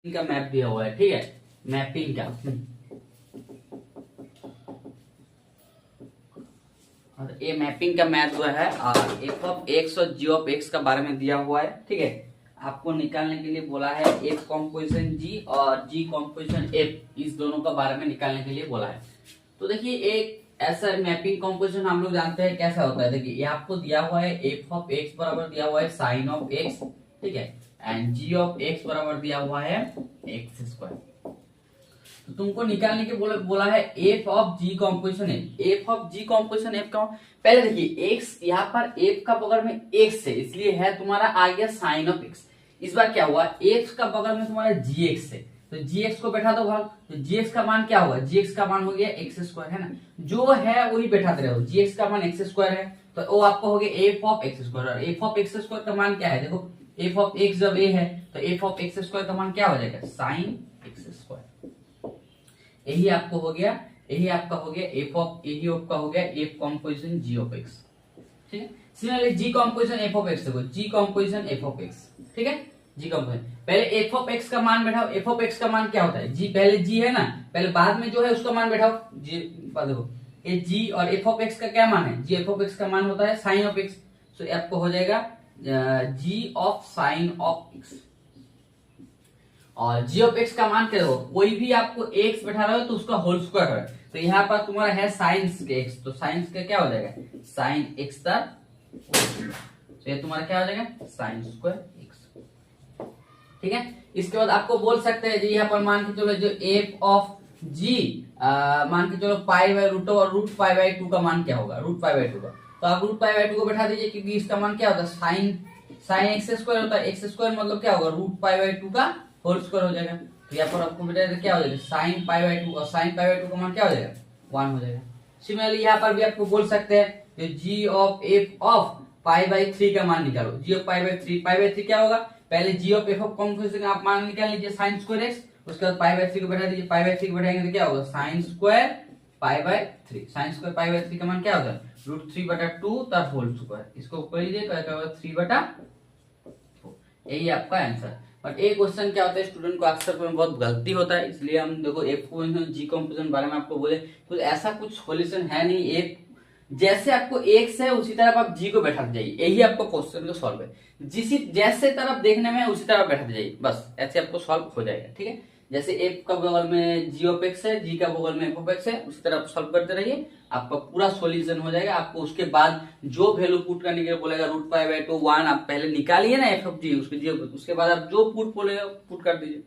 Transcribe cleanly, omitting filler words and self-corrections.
का मैप दिया हुआ है, ठीक है, मैपिंग का। और ये मैपिंग का मैथ जो है एफ ऑफ एक्स और जी ऑफ एक्स का बारे में दिया हुआ है, ठीक है। आपको निकालने के लिए बोला है एफ कॉम्पोजिशन जी और जी कॉम्पोजिशन एफ, इस दोनों का बारे में निकालने के लिए बोला है। तो देखिए एक ऐसा मैपिंग कॉम्पोजिशन हम लोग जानते हैं कैसा होता है। देखिए ये आपको दिया हुआ है एफ ऑफ एक्स बराबर दिया हुआ है साइन ऑफ एक्स, ठीक है, एंड जी ऑफ एक्स बराबर दिया हुआ है एक्स स्क्वायर। तो तुमको निकालने के बोला है F of G composition F. F of G composition F का पहले देखिए एक्स यहाँ पर एफ का बगल में एक्स है, इसलिए है तुम्हारा आ गया साइन ऑफ एक्स। इस बार क्या हुआ, एक्स का बगल में तुम्हारा जी एक्स है, तो जी एक्स को बैठा दो भाग, तो जी एक्स का मान क्या होगा, जी एक्स का मान हो गया एक्स स्क्वायर, है ना, जो है वही बैठाते रहो। जी एक्स का मान एक्स स्क्वायर है तो वो आपको हो गया एफ ऑफ एक्स स्क्वायर। और एफ ऑफ एक्स स्क्वायर का मान क्या है, देखो एफ ऑफ एक्स जब ए है तो एफ ऑफ एक्स स्क्वायर का मान क्या हो जाएगा, साइन एक्स स्क्वायर। यही आपको हो गया, यही आपका हो गया एफ ऑफ, यही आपका हो गया F composition G of X, ठीक है। Similarly G composition F of X, देखो G composition F of X, ठीक है, जी कॉम्पोजिशन। पहले एफ ऑफ एक्स का मान बैठाओ, एफ ऑफ एक्स का मान क्या होता है, जी, पहले जी है ना, पहले बाद में जो है उसका मान बैठाओ जी। देखो ये जी और एफ ऑफ एक्स का क्या मान है, जी एफ ऑफ एक्स का मान होता है साइन ऑफ एक्स, तो आपको हो जाएगा जी ऑफ साइन ऑफ एक्स। और जी ऑफ एक्स का मान क्या हो, कोई भी आपको एक्स बैठा रहा हो तो उसका होल स्क्वायर है, तो यहाँ पर तुम्हारा है साइंस के एक्स, तो साइंस का क्या हो जाएगा साइन एक्स का, तो ये तुम्हारा क्या हो जाएगा साइन स्क्वायर एक्स, ठीक है। इसके बाद आपको बोल सकते हैं जी यहाँ पर मान के चलो जो एफ ऑफ जी मान के चलो पाई बाय रूट, और रूट पाई बाय 2 का मान क्या होगा, रूट पाई बाय 2 का, तो आप रूट पाई बाय 2 को बैठा दीजिए, क्योंकि इसका मान क्या होता है साइन एक्स स्क्वायर होता है। एक्स स्क्वायर मतलब क्या होगा, रूट पाई बाय 2 का होल स्क्वायर हो जाएगा। तो यहाँ पर आपको बेटा क्या हो जाएगा साइन पाई बाय 2, और साइन पाई बाय 2 का मान क्या हो जाएगा 1 हो जाएगा। सिमिलरली यहाँ पर भी आपको बोल सकते हैं जो G of F of pi by 3 का मान निकालो, G of pi by 3, pi by 3 क्या होगा, पहले G of F of composition आप मान निकाल लीजिए साइन स्क्वायर एक्स, उसके बाद पाई बाय 3 को बैठा दीजिए, पाई बाय 3 को बैठाएंगे तो क्या होगा sine square pi by 3, sine square pi by 3 का मान क्या होगा रूट 3 बटा 2 तब होल स्क्वायर, इसको ऊपर लीजिए तो क्या होगा 3 बटा 4, यही आपका आंसर। बट एक क्वेश्चन क्या होता है स्टूडेंट को अक्सर में बहुत गलती होता है, इसलिए हम देखो एफ कॉम्पोजिशन जी कॉम्पोजिशन बारे में आपको बोले तो ऐसा कुछ सॉल्यूशन है नहीं, एक जैसे आपको एक्स है उसी तरफ आप जी को बैठा जाइए, यही आपको क्वेश्चन को सॉल्व है, जिसी जैसे तरफ देखने में उसी तरफ बैठा जाइए, बस ऐसे आपको सॉल्व हो जाएगा, ठीक है। जैसे एफ का बगल में जी ऑफ एक्स है, जी का बगल में एफ ऑफ एक्स है, उसी तरह आप सॉल्व करते रहिए, आपका पूरा सॉल्यूशन हो जाएगा। आपको उसके बाद जो वैल्यू पुट करने के लिए बोलेगा रूट पाई बाय 2 1 आप पहले निकालिए ना एफ ऑफ जी, उसके बाद आप जो पुट बोलेगा पुट कर दीजिए।